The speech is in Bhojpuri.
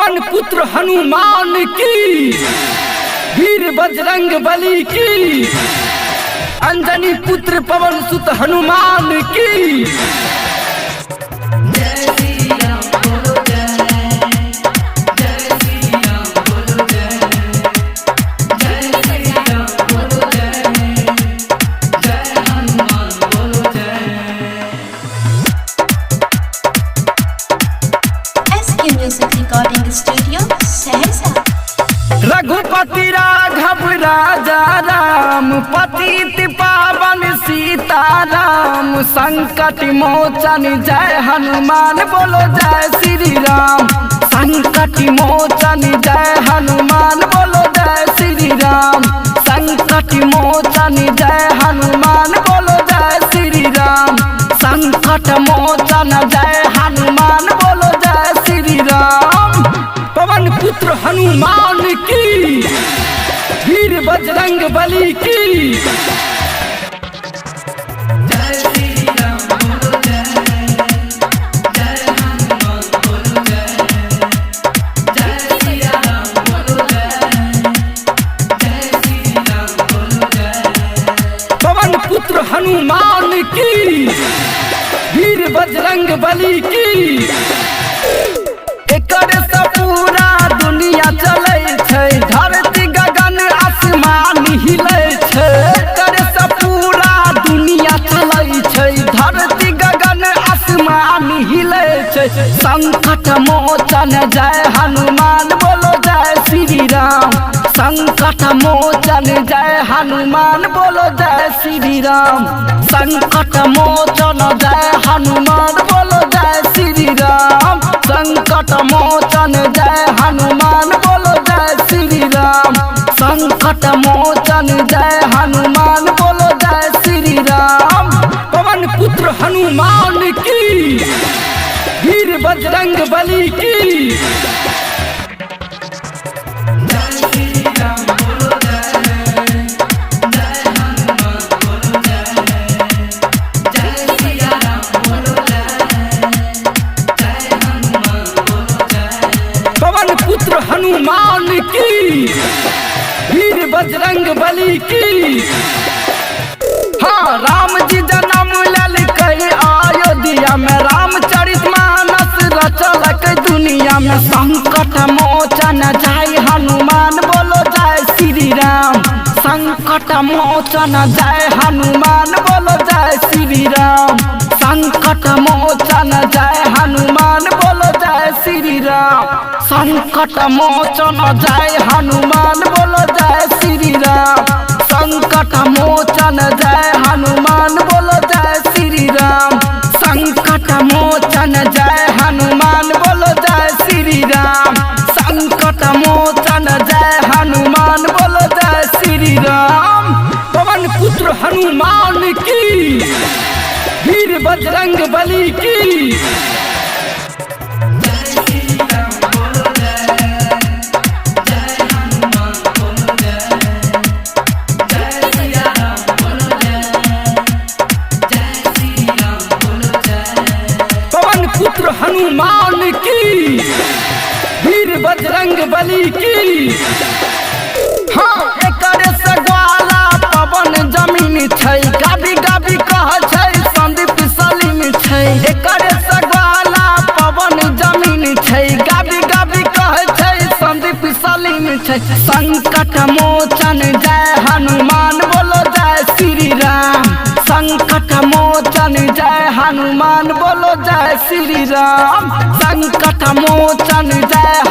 पवन पुत्र हनुमान की, वीर बजरंग बली की, अंजनी पुत्र पवन सुत हनुमान की। Recording studio Saharsa. रघुपति राघव राजा राम, पतित पावन सीताराम, संकट मोचन जय हनुमान बोलो जय श्री राम। संकट मोचन जय हनुमान बोलो जय श्री राम। संकट मोचन जय हनुमान बोलो जय श्री राम। संकट मोचन जय हनुमान बोलो जय श्री राम। पवन पुत्र हनुमान की, वीर बजरंग बली की। जय श्री राम बोलो जय, जय हनुमान बोलो जय, जय श्री राम बोलो जय, जय श्री राम बोलो जय। पवन पुत्र हनुमान की, वीर बजरंग बली की। एकर से पूरा दुनिया चले छै, धरती गगन आसमान हिले छै। एकर से पूरा दुनिया चले छै, धरती गगन आसमान हिले छै। संकट मोचन जय हनुमान बोलो जय श्री राम। संकट मोचन जय हनुमान बोलो जय श्री राम। संकट मोचन जय हनुमान बोलो जय श्री राम। संकट मोचन जय हनुमान बोलो जय श्री राम। संकट मोचन जय हनुमान बोलो जय श्री राम। पवन पुत्र हनुमान की, वीर बजरंग बली की। जय श्री राम बोलो जय, जय हनुमान बोलो जय, जय श्री राम बोलो जय, जय हनुमान बोलो जय। पवन पुत्र हनुमान की, वीर बजरंग बली की। हाँ, राम जी जन्म लेलकै अयोध्या में, रामचरित मानस रचलकै दुनिया में। संकट मोचन जय हनुमान बोलो जय श्री राम। संकट मोचन जय हनुमान बोलो जय श्री राम। संकट मोचन जय हनुमान बोलो जय श्री राम। संकट मोचन जय हनुमान बोलो जय श्री राम। संकट मोचन जय हनुमान बोलो जय श्री राम। संकट मोचन जय हनुमान बोलो जय श्री राम। संकट मोचन जय हनुमान बोलो जय श्री राम। पवन पुत्र हनुमान की, वीर बजरंग बली की। जय श्री राम बोलो जय, जय हनुमान बोलो जय, जय श्री राम बोलो जय, जय श्री राम बोलो जय। पवन पुत्र हनुमान की, वीर बजरंग बली की। हाँ, एकर से ग्वाला पवन जमीन छै, गाबी गाबी कह छै संदीप सलीम छै। एकर से ग्वाला पवन जमीन छै, गाबी गाबी कह छै संदीप सलीम छै। संकट मोचन जय हनुमान बोलो जय श्री राम। संकट मोचन जय हनुमान बोलो जय श्री राम। संकट मोचन जय